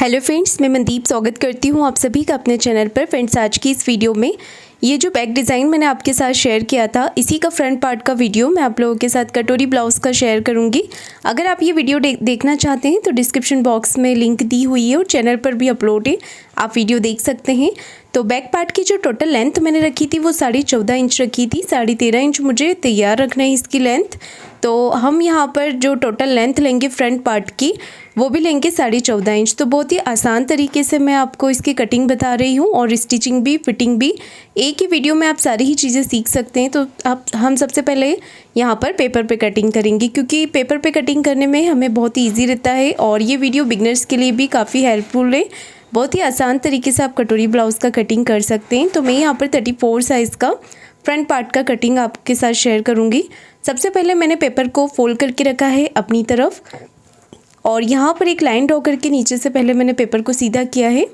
Hello friends, मैं मनदीप स्वागत करती हूँ आप सभी का अपने चैनल पर। फ्रेंड्स, आज की इस वीडियो में ये जो बैक डिज़ाइन मैंने आपके साथ शेयर किया था, इसी का फ्रंट पार्ट का वीडियो मैं आप लोगों के साथ कटोरी ब्लाउज़ का शेयर करूँगी। अगर आप ये वीडियो देखना चाहते हैं तो डिस्क्रिप्शन बॉक्स में लिंक दी हुई है और चैनल पर भी अपलोड है, आप वीडियो देख सकते हैं। तो बैक पार्ट की जो टोटल लेंथ मैंने रखी थी वो 14.5 इंच रखी थी। 13.5 इंच मुझे तैयार रखना है इसकी लेंथ। तो हम यहाँ पर जो टोटल लेंथ लेंगे फ्रंट पार्ट की वो भी लेंगे 14.5 इंच। तो बहुत ही आसान तरीके से मैं आपको इसकी कटिंग बता रही हूँ और स्टिचिंग भी, फिटिंग भी एक ही वीडियो में आप सारी ही चीज़ें सीख सकते हैं। तो हम सबसे पहले यहाँ पर पेपर पे कटिंग करेंगे, क्योंकि पेपर पे कटिंग करने में हमें बहुत ही ईजी रहता है और ये वीडियो बिगनर्स के लिए भी काफ़ी हेल्पफुल है। बहुत ही आसान तरीके से आप कटोरी ब्लाउज़ का कटिंग कर सकते हैं। तो मैं यहाँ पर 34 साइज़ का फ्रंट पार्ट का कटिंग आपके साथ शेयर करूँगी। सबसे पहले मैंने पेपर को फोल्ड करके रखा है अपनी तरफ और यहाँ पर एक लाइन ड्रॉ करके नीचे से पहले मैंने पेपर को सीधा किया है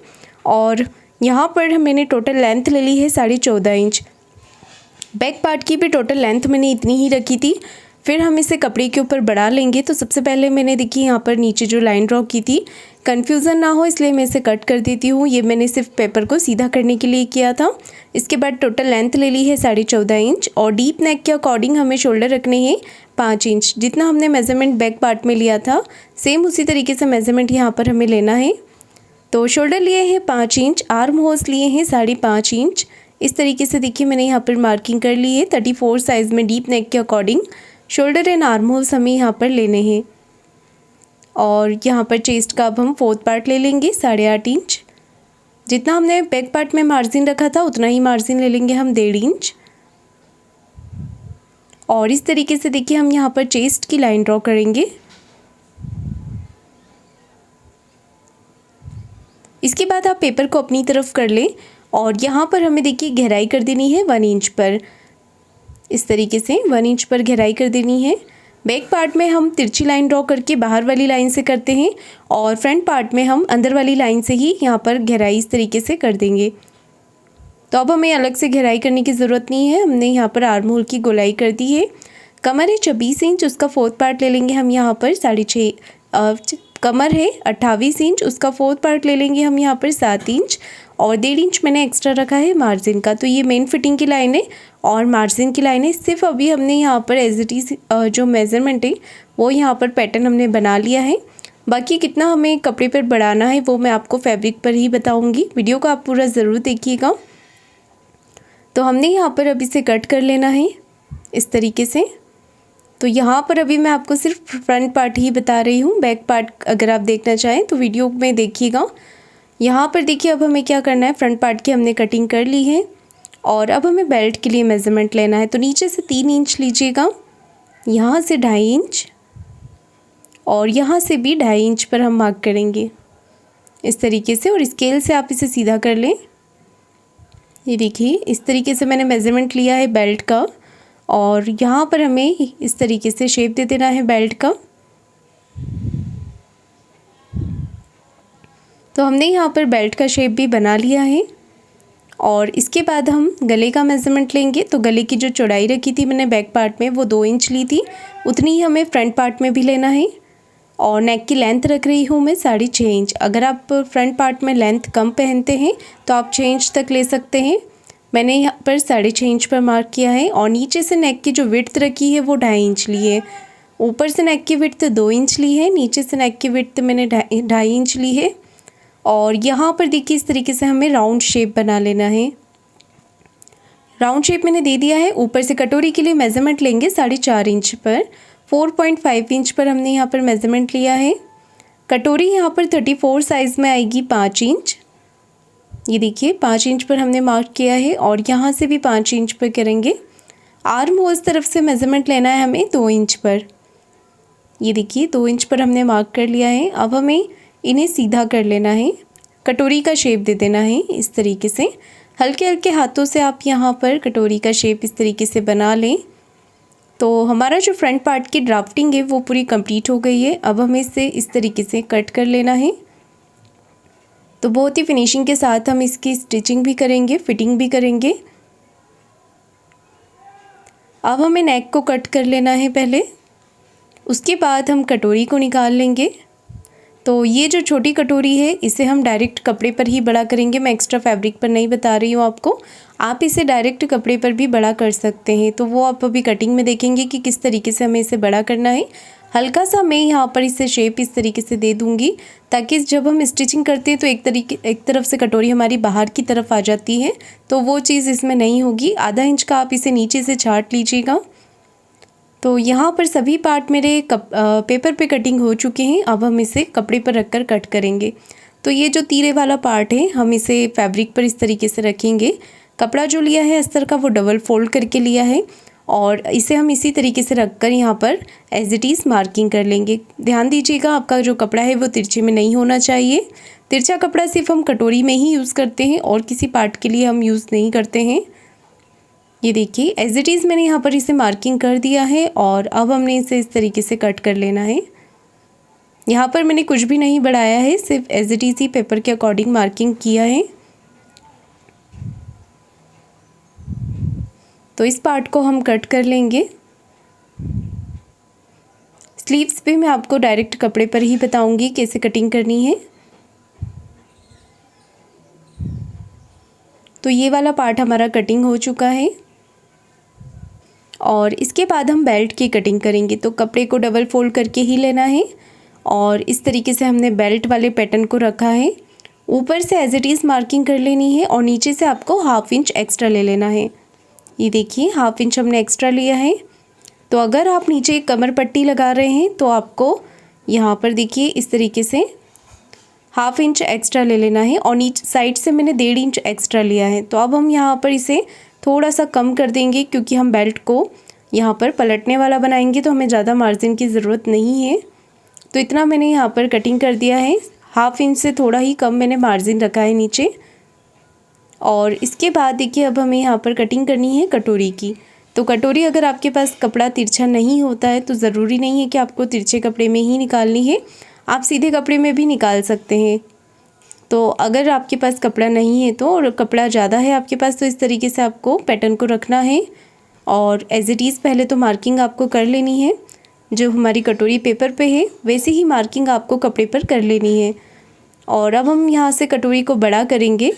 और यहाँ पर मैंने टोटल लेंथ ले ली है 14.5 इंच। बैक पार्ट की भी टोटल लेंथ मैंने इतनी ही रखी थी। फिर हम इसे कपड़े के ऊपर बढ़ा लेंगे। तो सबसे पहले मैंने देखिए यहाँ पर नीचे जो लाइन ड्रॉ की थी, कन्फ्यूज़न ना हो इसलिए मैं इसे कट कर देती हूँ। ये मैंने सिर्फ पेपर को सीधा करने के लिए किया था। इसके बाद टोटल लेंथ ले ली है 14.5 इंच और डीप नेक के अकॉर्डिंग हमें शोल्डर रखने हैं 5 इंच। जितना हमने मेज़रमेंट बैक पार्ट में लिया था सेम उसी तरीके से मेज़रमेंट यहाँ पर हमें लेना है। तो शोल्डर लिए हैं 5 इंच, आर्म होल्स लिए हैं 5.5 इंच। इस तरीके से देखिए मैंने यहाँ पर मार्किंग कर ली है। 34 साइज़ में डीप नेक के according shoulder and arm holes हमें यहाँ पर लेने हैं। और यहाँ पर चेस्ट का अब हम 4th पार्ट ले लेंगे 8.5 इंच। जितना हमने बैक पार्ट में मार्जिन रखा था उतना ही मार्जिन ले लेंगे हम 1.5 इंच। और इस तरीके से देखिए हम यहाँ पर चेस्ट की लाइन ड्रॉ करेंगे। इसके बाद आप पेपर को अपनी तरफ कर लें और यहाँ पर हमें देखिए गहराई कर देनी है 1 इंच पर। इस तरीके से 1 इंच पर गहराई कर देनी है। बैक पार्ट में हम तिरछी लाइन ड्रॉ करके बाहर वाली लाइन से करते हैं और फ्रंट पार्ट में हम अंदर वाली लाइन से ही यहाँ पर गहराई इस तरीके से कर देंगे। तो अब हमें अलग से गहराई करने की ज़रूरत नहीं है। हमने यहाँ पर आर्म होल की गोलाई कर दी है। कमर है 26 इंच, उसका 4th पार्ट ले लेंगे हम यहाँ पर 6.5। कमर है 28 इंच, उसका 4th पार्ट ले लेंगे हम यहाँ पर 7 इंच और 1.5 इंच मैंने एक्स्ट्रा रखा है मार्जिन का। तो ये मेन फिटिंग की लाइन है और मार्जिन की लाइन है। सिर्फ अभी हमने यहाँ पर एज इट इज़ जो मेज़रमेंट है वो यहाँ पर पैटर्न हमने बना लिया है। बाकी कितना हमें कपड़े पर बढ़ाना है वो मैं आपको फैब्रिक पर ही बताऊँगी। वीडियो को आप पूरा ज़रूर देखिएगा। तो हमने यहाँ पर अब इसे कट कर लेना है इस तरीके से। तो यहाँ पर अभी मैं आपको सिर्फ फ्रंट पार्ट ही बता रही हूँ। बैक पार्ट अगर आप देखना चाहें तो वीडियो में देखिएगा। यहाँ पर देखिए अब हमें क्या करना है, फ्रंट पार्ट की हमने कटिंग कर ली है और अब हमें बेल्ट के लिए मेज़रमेंट लेना है। तो नीचे से 3 इंच लीजिएगा, यहाँ से 2.5 इंच और यहाँ से भी 2.5 इंच पर हम मार्क करेंगे इस तरीके से। और स्केल से आप इसे सीधा कर लें। ये देखिए इस तरीके से मैंने मेज़रमेंट लिया है बेल्ट का और यहाँ पर हमें इस तरीके से शेप दे देना है बेल्ट का। तो हमने यहाँ पर बेल्ट का शेप भी बना लिया है और इसके बाद हम गले का मेज़रमेंट लेंगे। तो गले की जो चौड़ाई रखी थी मैंने बैक पार्ट में वो 2 इंच ली थी, उतनी ही हमें फ्रंट पार्ट में भी लेना है। और नेक की लेंथ रख रही हूँ मैं 6.5 इंच। अगर आप फ्रंट पार्ट में लेंथ कम पहनते हैं तो आप 6 इंच तक ले सकते हैं। मैंने यहाँ पर 6.5 इंच पर मार्क किया है और नीचे से नेक की जो विड्थ रखी है वो 2.5 इंच ली है। ऊपर से नेक की विड्थ 2 इंच ली है, नीचे से नेक की विड्थ मैंने 2.5 इंच ली है। और यहाँ पर देखिए इस तरीके से हमें राउंड शेप बना लेना है। राउंड शेप मैंने दे दिया है। ऊपर से कटोरी के लिए मेज़रमेंट लेंगे 4.5 इंच पर। 4.5 इंच पर हमने यहाँ पर मेज़रमेंट लिया है। कटोरी यहाँ पर 34 साइज़ में आएगी 5 इंच। ये देखिए 5 इंच पर हमने मार्क किया है और यहाँ से भी 5 इंच पर करेंगे। आर्म होल्स तरफ से मेज़रमेंट लेना है हमें 2 इंच पर। ये देखिए 2 इंच पर हमने मार्क कर लिया है। अब हमें इन्हें सीधा कर लेना है, कटोरी का शेप दे देना है इस तरीके से। हल्के हल्के हाथों से आप यहाँ पर कटोरी का शेप इस तरीके से बना लें। तो हमारा जो फ्रंट पार्ट की ड्राफ्टिंग है वो पूरी कंप्लीट हो गई है। अब हमें इसे इस तरीके से कट कर लेना है। तो बहुत ही फिनिशिंग के साथ हम इसकी स्टिचिंग भी करेंगे, फिटिंग भी करेंगे। अब हमें नेक को कट कर लेना है पहले, उसके बाद हम कटोरी को निकाल लेंगे। तो ये जो छोटी कटोरी है इसे हम डायरेक्ट कपड़े पर ही बड़ा करेंगे। मैं एक्स्ट्रा फैब्रिक पर नहीं बता रही हूँ आपको, आप इसे डायरेक्ट कपड़े पर भी बड़ा कर सकते हैं। तो वो आप अभी कटिंग में देखेंगे कि किस तरीके से हमें इसे बड़ा करना है। हल्का सा मैं यहाँ पर इसे शेप इस तरीके से दे दूँगी ताकि जब हम स्टिचिंग करते हैं तो एक तरफ से कटोरी हमारी बाहर की तरफ आ जाती है, तो वो चीज़ इसमें नहीं होगी। आधा इंच का आप इसे नीचे से छाँट लीजिएगा। तो यहाँ पर सभी पार्ट मेरे पेपर पे कटिंग हो चुके हैं। अब हम इसे कपड़े पर रखकर कट करेंगे। तो ये जो तीरे वाला पार्ट है हम इसे फैब्रिक पर इस तरीके से रखेंगे। कपड़ा जो लिया है अस्तर का वो डबल फोल्ड करके लिया है और इसे हम इसी तरीके से रखकर यहाँ पर एज इट इज़ मार्किंग कर लेंगे। ध्यान दीजिएगा आपका जो कपड़ा है वो तिरछे में नहीं होना चाहिए। तिरछा कपड़ा सिर्फ हम कटोरी में ही यूज़ करते हैं और किसी पार्ट के लिए हम यूज़ नहीं करते हैं। ये देखिए एज इट इज़ मैंने यहाँ पर इसे मार्किंग कर दिया है और अब हमने इसे इस तरीके से कट कर लेना है। यहाँ पर मैंने कुछ भी नहीं बढ़ाया है, सिर्फ एज इट इज़ ही पेपर के अकॉर्डिंग मार्किंग किया है। तो इस पार्ट को हम कट कर लेंगे। स्लीव्स पे मैं आपको डायरेक्ट कपड़े पर ही बताऊंगी कैसे कटिंग करनी है। तो ये वाला पार्ट हमारा कटिंग हो चुका है और इसके बाद हम बेल्ट की कटिंग करेंगे। तो कपड़े को डबल फोल्ड करके ही लेना है और इस तरीके से हमने बेल्ट वाले पैटर्न को रखा है। ऊपर से एज इट इज़ मार्किंग कर लेनी है और नीचे से आपको हाफ इंच एक्स्ट्रा ले लेना है। ये देखिए हाफ इंच हमने एक्स्ट्रा लिया है। तो अगर आप नीचे कमर पट्टी लगा रहे हैं तो आपको यहाँ पर देखिए इस तरीके से हाफ इंच एक्स्ट्रा ले लेना है और नीचे साइड से मैंने 1.5 इंच एक्स्ट्रा लिया है। तो अब हम यहाँ पर इसे थोड़ा सा कम कर देंगे क्योंकि हम बेल्ट को यहाँ पर पलटने वाला बनाएंगे तो हमें ज़्यादा मार्जिन की ज़रूरत नहीं है। तो इतना मैंने यहाँ पर कटिंग कर दिया है। हाफ इंच से थोड़ा ही कम मैंने मार्जिन रखा है नीचे। और इसके बाद देखिए अब हमें यहाँ पर कटिंग करनी है कटोरी की। तो कटोरी अगर आपके पास कपड़ा तिरछा नहीं होता है तो ज़रूरी नहीं है कि आपको तिरछे कपड़े में ही निकालनी है, आप सीधे कपड़े में भी निकाल सकते हैं। तो अगर आपके पास कपड़ा नहीं है तो और कपड़ा ज़्यादा है आपके पास तो इस तरीके से आपको पैटर्न को रखना है और एज इट इज़ पहले तो मार्किंग आपको कर लेनी है। जो हमारी कटोरी पेपर पे है वैसे ही मार्किंग आपको कपड़े पर कर लेनी है। और अब हम यहाँ से कटोरी को बड़ा करेंगे।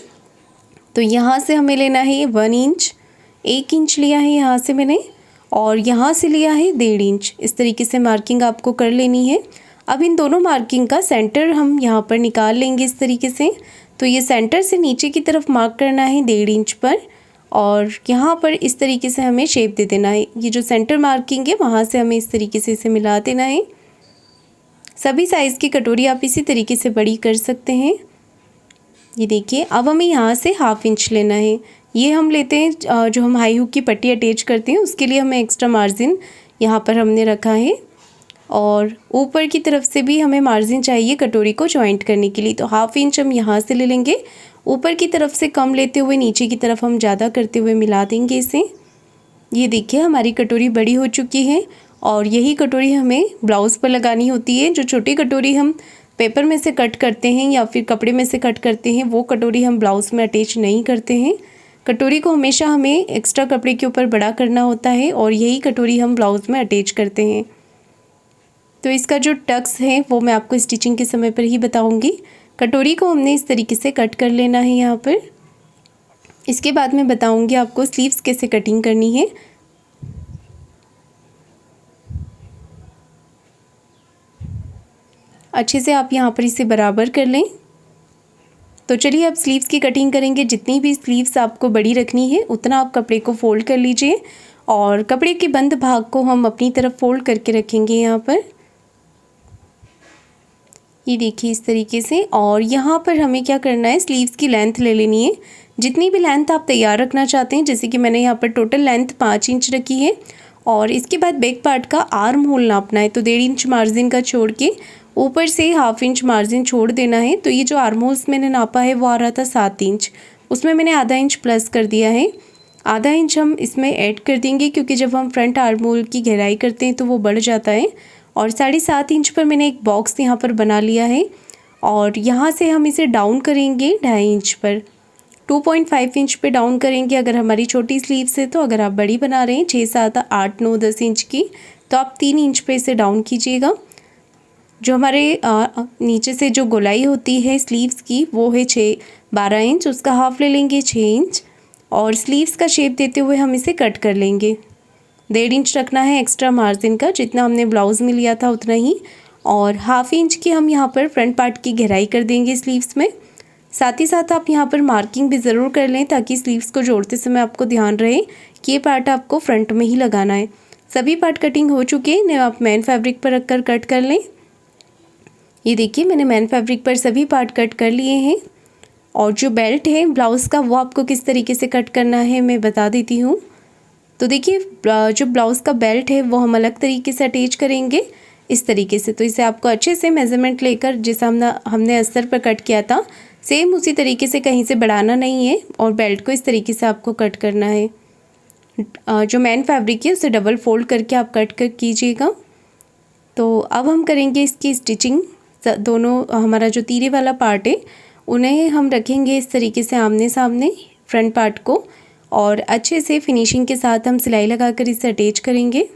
तो यहाँ से हमें लेना है 1 इंच, 1 इंच लिया है यहाँ से मैंने और यहाँ से लिया है 1.5 इंच। इस तरीके से मार्किंग आपको कर लेनी है। अब इन दोनों मार्किंग का सेंटर हम यहाँ पर निकाल लेंगे इस तरीके से। तो ये सेंटर से नीचे की तरफ मार्क करना है 1.5 इंच पर और यहाँ पर इस तरीके से हमें शेप दे देना है। ये जो सेंटर मार्किंग है वहाँ से हमें इस तरीके से इसे मिला देना है। सभी साइज़ की कटोरी आप इसी तरीके से बड़ी कर सकते हैं। ये देखिए अब हमें यहाँ से हाफ इंच लेना है। ये हम लेते हैं जो हम हाई हुक की पट्टी अटैच करते हैं उसके लिए हमें एक्स्ट्रा मार्जिन यहाँ पर हमने रखा है और ऊपर की तरफ से भी हमें मार्जिन चाहिए कटोरी को जॉइंट करने के लिए। तो हाफ इंच हम यहाँ से ले लेंगे, ऊपर की तरफ से कम लेते हुए नीचे की तरफ हम ज़्यादा करते हुए मिला देंगे इसे। ये देखिए हमारी कटोरी बड़ी हो चुकी है और यही कटोरी हमें ब्लाउज़ पर लगानी होती है। जो छोटी कटोरी हम पेपर में से कट करते हैं या फिर कपड़े में से कट करते हैं वो कटोरी हम ब्लाउज़ में अटैच नहीं करते हैं। कटोरी को हमेशा हमें एक्स्ट्रा कपड़े के ऊपर बड़ा करना होता है और यही कटोरी हम ब्लाउज़ में अटैच करते हैं। तो इसका जो टक्स है वो मैं आपको स्टिचिंग के समय पर ही बताऊंगी। कटोरी को हमने इस तरीके से कट कर लेना है यहाँ पर। इसके बाद मैं बताऊंगी आपको स्लीव्स कैसे कटिंग करनी है। अच्छे से आप यहाँ पर इसे बराबर कर लें। तो चलिए अब स्लीव्स की कटिंग करेंगे। जितनी भी स्लीव्स आपको बड़ी रखनी है उतना आप कपड़े को फोल्ड कर लीजिए और कपड़े के बंद भाग को हम अपनी तरफ फोल्ड करके रखेंगे यहाँ पर। ये देखिए इस तरीके से। और यहाँ पर हमें क्या करना है, स्लीव्स की लेंथ ले लेनी है। जितनी भी लेंथ आप तैयार रखना चाहते हैं, जैसे कि मैंने यहाँ पर टोटल लेंथ 5 इंच रखी है। और इसके बाद बैक पार्ट का आर्म होल नापना है। तो 1.5 इंच मार्जिन का छोड़ के ऊपर से हाफ इंच मार्जिन छोड़ देना है। तो ये जो आर्म होल्स मैंने नापा है वो आ रहा था 7 इंच, उसमें मैंने आधा इंच प्लस कर दिया है। आधा इंच हम इसमें ऐड कर देंगे क्योंकि जब हम फ्रंट आर्म होल की गहराई करते हैं तो वो बढ़ जाता है। और 7.5 इंच पर मैंने एक बॉक्स यहाँ पर बना लिया है और यहाँ से हम इसे डाउन करेंगे 2.5 इंच पर। 2.5 इंच पे डाउन करेंगे अगर हमारी छोटी स्लीव्स है। तो अगर आप बड़ी बना रहे हैं 6, 7, 8, 9, 10 इंच की तो आप 3 इंच पे इसे डाउन कीजिएगा। जो हमारे नीचे से जो गोलाई होती है स्लीव्स की वो है 12 इंच, उसका हाफ ले लेंगे 6 इंच और स्लीव्स का शेप देते हुए हम इसे कट कर लेंगे। 1.5 इंच रखना है एक्स्ट्रा मार्जिन का, जितना हमने ब्लाउज़ में लिया था उतना ही, और हाफ इंच की हम यहाँ पर फ्रंट पार्ट की गहराई कर देंगे स्लीव्स में। साथ ही साथ आप यहाँ पर मार्किंग भी ज़रूर कर लें ताकि स्लीव्स को जोड़ते समय आपको ध्यान रहे कि ये पार्ट आपको फ्रंट में ही लगाना है। सभी पार्ट कटिंग हो चुके हैं, आप मेन फैब्रिक पर रखकर कट कर लें। ये देखिए मैंने मेन फैब्रिक पर सभी पार्ट कट कर लिए हैं। और जो बेल्ट है ब्लाउज़ का वो आपको किस तरीके से कट करना है मैं बता देती हूँ। तो देखिए जो ब्लाउज़ का बेल्ट है वो हम अलग तरीके से अटैच करेंगे इस तरीके से। तो इसे आपको अच्छे से मेज़रमेंट लेकर जैसा हमने अस्तर पर कट किया था सेम उसी तरीके से कहीं से बढ़ाना नहीं है और बेल्ट को इस तरीके से आपको कट करना है। जो मेन फैब्रिक है उसे डबल फोल्ड करके आप कट कर कीजिएगा। तो अब हम करेंगे इसकी स्टिचिंग। दोनों हमारा जो तीरे वाला पार्ट है उन्हें हम रखेंगे इस तरीके से आमने सामने फ्रंट पार्ट को, और अच्छे से फिनिशिंग के साथ हम सिलाई लगाकर इसे अटैच करेंगे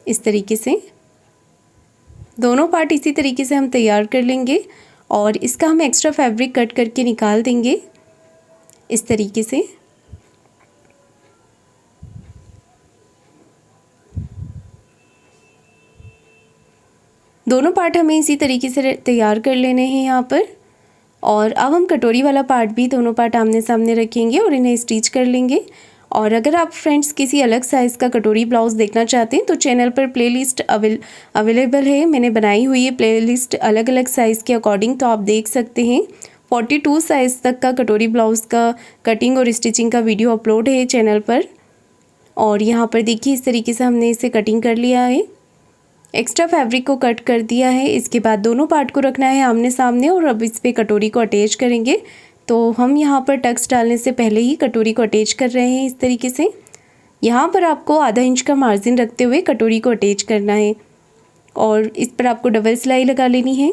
इस तरीके से। दोनों पार्ट इसी तरीके से हम तैयार कर लेंगे और इसका हम एक्स्ट्रा फैब्रिक कट करके निकाल देंगे इस तरीके से। दोनों पार्ट हमें इसी तरीके से तैयार कर लेने हैं यहाँ पर। और अब हम कटोरी वाला पार्ट भी दोनों पार्ट आमने सामने रखेंगे और इन्हें स्टिच कर लेंगे। और अगर आप फ्रेंड्स किसी अलग साइज़ का कटोरी ब्लाउज़ देखना चाहते हैं तो चैनल पर प्लेलिस्ट अवेलेबल है, मैंने बनाई हुई है प्लेलिस्ट अलग अलग साइज़ के अकॉर्डिंग, तो आप देख सकते हैं। 42 साइज़ तक का कटोरी ब्लाउज़ का कटिंग और स्टिचिंग का वीडियो अपलोड है चैनल पर। और यहाँ पर देखिए इस तरीके से हमने इसे कटिंग कर लिया है, एक्स्ट्रा फैब्रिक को कट कर दिया है। इसके बाद दोनों पार्ट को रखना है आमने सामने और अब इस पे कटोरी को अटैच करेंगे। तो हम यहाँ पर टक्स डालने से पहले ही कटोरी को अटैच कर रहे हैं इस तरीके से। यहाँ पर आपको आधा इंच का मार्जिन रखते हुए कटोरी को अटैच करना है और इस पर आपको डबल सिलाई लगा लेनी है।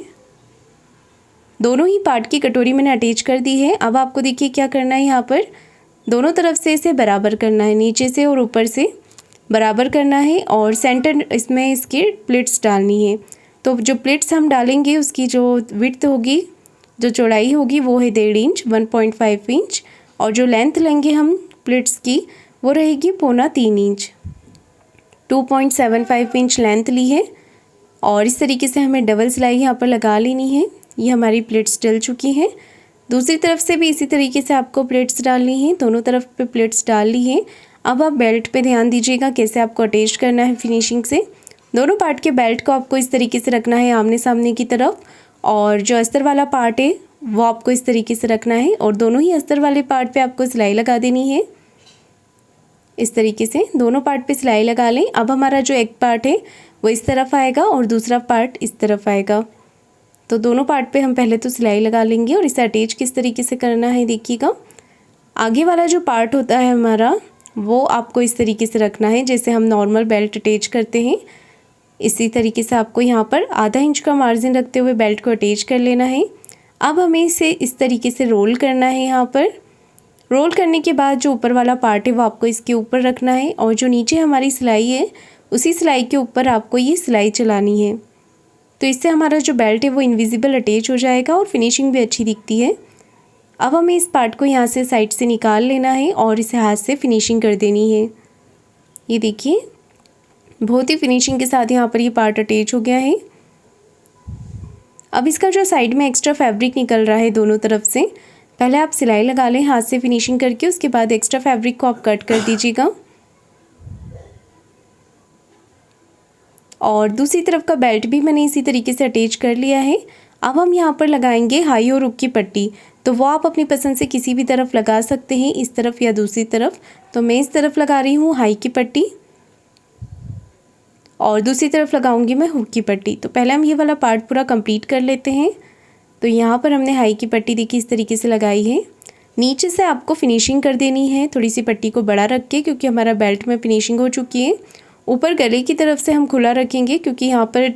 दोनों ही पार्ट की कटोरी मैंने अटैच कर दी है। अब आपको देखिए क्या करना है, यहाँ पर दोनों तरफ से इसे बराबर करना है, नीचे से और ऊपर से बराबर करना है और सेंटर इसमें इसकी प्लेट्स डालनी है। तो जो प्लेट्स हम डालेंगे उसकी जो विड्थ होगी, जो चौड़ाई होगी वो है 1.5 इंच 1.5 इंच, और जो लेंथ लेंगे हम प्लेट्स की वो रहेगी 2.25 इंच 2.75 इंच लेंथ ली है। और इस तरीके से हमें डबल सिलाई यहाँ पर लगा लेनी है। ये हमारी प्लेट्स डल चुकी हैं। दूसरी तरफ से भी इसी तरीके से आपको प्लेट्स डालनी है, दोनों तरफ पे प्लेट्स डाल ली है। अब आप बेल्ट पे ध्यान दीजिएगा कैसे आपको अटैच करना है फिनिशिंग से। दोनों पार्ट के बेल्ट को आपको इस तरीके से रखना है आमने सामने की तरफ, और जो अस्तर वाला पार्ट है वो आपको इस तरीके से रखना है और दोनों ही अस्तर वाले पार्ट पे आपको सिलाई लगा देनी है। इस तरीके से दोनों पार्ट पे सिलाई लगा लें। अब हमारा जो एक पार्ट है वो इस तरफ आएगा और दूसरा पार्ट इस तरफ आएगा। तो दोनों पार्ट पे हम पहले तो सिलाई लगा लेंगे और इसे अटैच किस तरीके से करना है देखिएगा। आगे वाला जो पार्ट होता है हमारा वो आपको इस तरीके से रखना है जैसे हम नॉर्मल बेल्ट अटैच करते हैं। इसी तरीके से आपको यहाँ पर आधा इंच का मार्जिन रखते हुए बेल्ट को अटैच कर लेना है। अब हमें इसे इस तरीके से रोल करना है। यहाँ पर रोल करने के बाद जो ऊपर वाला पार्ट है वो आपको इसके ऊपर रखना है और जो नीचे हमारी सिलाई है उसी सिलाई के ऊपर आपको ये सिलाई चलानी है। तो इससे हमारा जो बेल्ट है वो इनविजिबल अटैच हो जाएगा और फिनिशिंग भी अच्छी दिखती है। अब हमें इस पार्ट को यहाँ से साइड से निकाल लेना है और इसे हाथ से फिनिशिंग कर देनी है। ये देखिए बहुत ही फिनिशिंग के साथ यहाँ पर ये पार्ट अटैच हो गया है। अब इसका जो साइड में एक्स्ट्रा फैब्रिक निकल रहा है दोनों तरफ से, पहले आप सिलाई लगा लें हाथ से फिनिशिंग करके, उसके बाद एक्स्ट्रा फैब्रिक को आप कट कर दीजिएगा। और दूसरी तरफ का बेल्ट भी मैंने इसी तरीके से अटैच कर लिया है। अब हम यहाँ पर लगाएंगे हाई और हुक की पट्टी, तो वो आप अपनी पसंद से किसी भी तरफ लगा सकते हैं, इस तरफ या दूसरी तरफ। तो मैं इस तरफ लगा रही हूँ हाई की पट्टी और दूसरी तरफ लगाऊंगी मैं हुक की पट्टी। तो पहले हम ये वाला पार्ट पूरा कंप्लीट कर लेते हैं। तो यहाँ पर हमने हाई की पट्टी देखी इस तरीके से लगाई है। नीचे से आपको फिनिशिंग कर देनी है थोड़ी सी पट्टी को बड़ा रख के, क्योंकि हमारा बेल्ट में फिनिशिंग हो चुकी है। ऊपर गले की तरफ से हम खुला रखेंगे क्योंकि यहाँ पर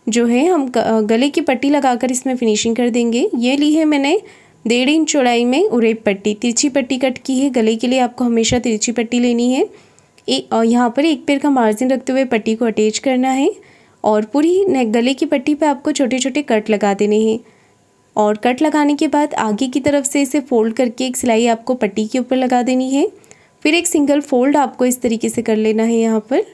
जो है हम गले की पट्टी लगाकर इसमें फिनिशिंग कर देंगे। ये ली है मैंने 1.5 इंच चौड़ाई में उरेब पट्टी, तिरछी पट्टी कट की है। गले के लिए आपको हमेशा तिरछी पट्टी लेनी है। यहाँ पर एक पैर का मार्जिन रखते हुए पट्टी को अटैच करना है और पूरी गले की पट्टी पे आपको छोटे छोटे कट लगा देने हैं। और कट लगाने के बाद आगे की तरफ से इसे फोल्ड करके एक सिलाई आपको पट्टी के ऊपर लगा देनी है। फिर एक सिंगल फोल्ड आपको इस तरीके से कर लेना है यहाँ पर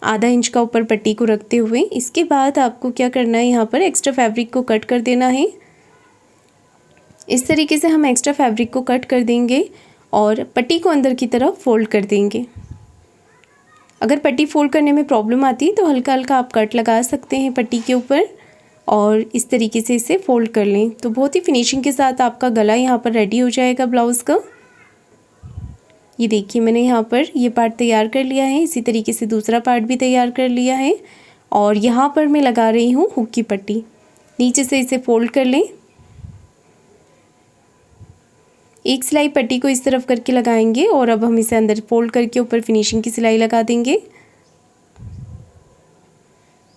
आधा इंच का ऊपर पट्टी को रखते हुए। इसके बाद आपको क्या करना है, यहाँ पर एक्स्ट्रा फैब्रिक को कट कर देना है। इस तरीके से हम एक्स्ट्रा फैब्रिक को कट कर देंगे और पट्टी को अंदर की तरफ फोल्ड कर देंगे। अगर पट्टी फोल्ड करने में प्रॉब्लम आती है तो हल्का हल्का आप कट लगा सकते हैं पट्टी के ऊपर और इस तरीके से इसे फोल्ड कर लें तो बहुत ही फिनिशिंग के साथ आपका गला यहाँ पर रेडी हो जाएगा ब्लाउज़ का। ये देखिए मैंने यहाँ पर ये पार्ट तैयार कर लिया है, इसी तरीके से दूसरा पार्ट भी तैयार कर लिया है। और यहाँ पर मैं लगा रही हूँ हुक की पट्टी, नीचे से इसे फोल्ड कर लें। एक सिलाई पट्टी को इस तरफ करके लगाएंगे और अब हम इसे अंदर फोल्ड करके ऊपर फिनिशिंग की सिलाई लगा देंगे।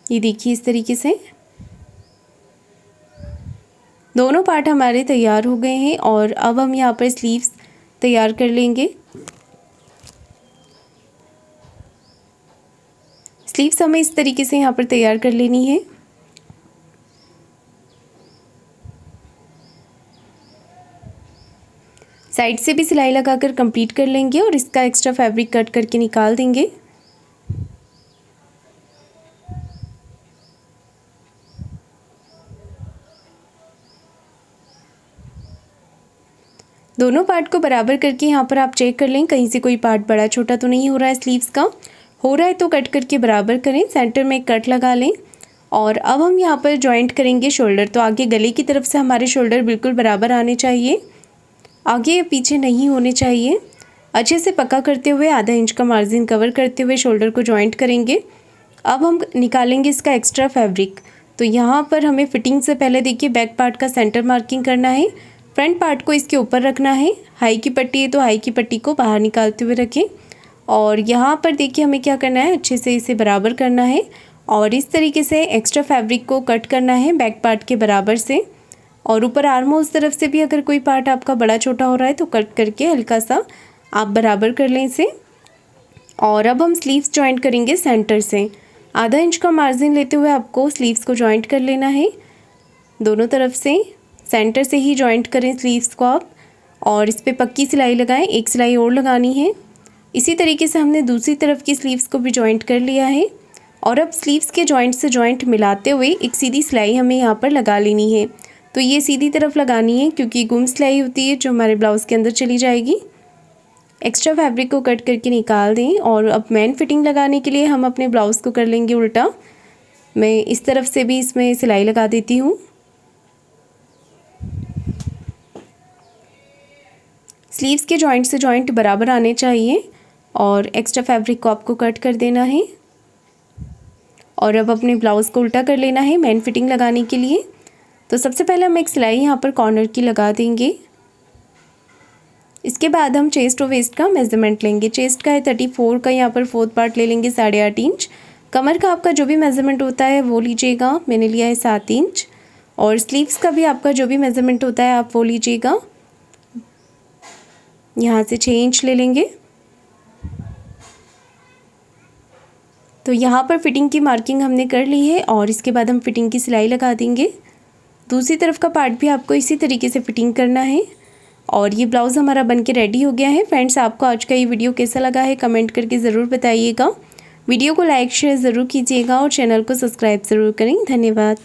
ये देखिए इस तरीके से दोनों पार्ट हमारे तैयार हो गए हैं और अब हम यहाँ पर स्लीव्स तैयार कर लेंगे। स्लीव्स हमें इस तरीके से यहाँ पर तैयार कर लेनी है। साइड से भी सिलाई लगाकर कंप्लीट कर लेंगे और इसका एक्स्ट्रा फैब्रिक कट करके निकाल देंगे। दोनों पार्ट को बराबर करके यहाँ पर आप चेक कर लें कहीं से कोई पार्ट बड़ा छोटा तो नहीं हो रहा है स्लीव्स का। हो रहा है तो कट करके बराबर करें, सेंटर में एक कट लगा लें। और अब हम यहाँ पर जॉइंट करेंगे शोल्डर। तो आगे गले की तरफ से हमारे शोल्डर बिल्कुल बराबर आने चाहिए, आगे या पीछे नहीं होने चाहिए। अच्छे से पक्का करते हुए आधा इंच का मार्जिन कवर करते हुए शोल्डर को जॉइंट करेंगे। अब हम निकालेंगे इसका एक्स्ट्रा फैब्रिक। तो यहाँ पर हमें फिटिंग से पहले देखिए बैक पार्ट का सेंटर मार्किंग करना है, फ्रंट पार्ट को इसके ऊपर रखना है। हाई की पट्टी है तो हाई की पट्टी को बाहर निकालते हुए रखें और यहाँ पर देखिए हमें क्या करना है, अच्छे से इसे बराबर करना है और इस तरीके से एक्स्ट्रा फैब्रिक को कट करना है बैक पार्ट के बराबर से। और ऊपर आर्म होल्स तरफ से भी अगर कोई पार्ट आपका बड़ा छोटा हो रहा है तो कट करके हल्का सा आप बराबर कर लें इसे। और अब हम स्लीव्स जॉइंट करेंगे सेंटर से। आधा इंच का मार्जिन लेते हुए आपको स्लीव्स को जॉइंट कर लेना है दोनों तरफ से। सेंटर से ही जॉइंट करें स्लीव्स को आप और इस पर पक्की सिलाई लगाएं, एक सिलाई और लगानी है। इसी तरीके से हमने दूसरी तरफ की स्लीव्स को भी जॉइंट कर लिया है और अब स्लीव्स के जॉइंट से जॉइंट मिलाते हुए एक सीधी सिलाई हमें यहाँ पर लगा लेनी है। तो ये सीधी तरफ लगानी है क्योंकि गुम सिलाई होती है जो हमारे ब्लाउज़ के अंदर चली जाएगी। एक्स्ट्रा फैब्रिक को कट करके निकाल दें और अब मेन फिटिंग लगाने के लिए हम अपने ब्लाउज़ को कर लेंगे उल्टा। मैं इस तरफ से भी इसमें सिलाई लगा देती हूँ। स्लीव्स के जॉइंट से जॉइंट बराबर आने चाहिए और एक्स्ट्रा फैब्रिक को आपको कट कर देना है और अब अपने ब्लाउज़ को उल्टा कर लेना है मेन फिटिंग लगाने के लिए। तो सबसे पहले हम एक सिलाई यहाँ पर कॉर्नर की लगा देंगे। इसके बाद हम चेस्ट और वेस्ट का मेज़रमेंट लेंगे। चेस्ट का है 34 का, यहाँ पर 4th पार्ट ले लेंगे 8.5 इंच। कमर का आपका जो भी मेज़रमेंट होता है वो लीजिएगा, मैंने लिया है 7 इंच। और स्लीव्स का भी आपका जो भी मेज़रमेंट होता है आप वो लीजिएगा, यहाँ से 6 इंच ले लेंगे। तो यहाँ पर फिटिंग की मार्किंग हमने कर ली है और इसके बाद हम फिटिंग की सिलाई लगा देंगे। दूसरी तरफ का पार्ट भी आपको इसी तरीके से फिटिंग करना है और ये ब्लाउज़ हमारा बनके रेडी हो गया है। फ्रेंड्स, आपको आज का ये वीडियो कैसा लगा है कमेंट करके ज़रूर बताइएगा। वीडियो को लाइक शेयर ज़रूर कीजिएगा और चैनल को सब्सक्राइब ज़रूर करें। धन्यवाद।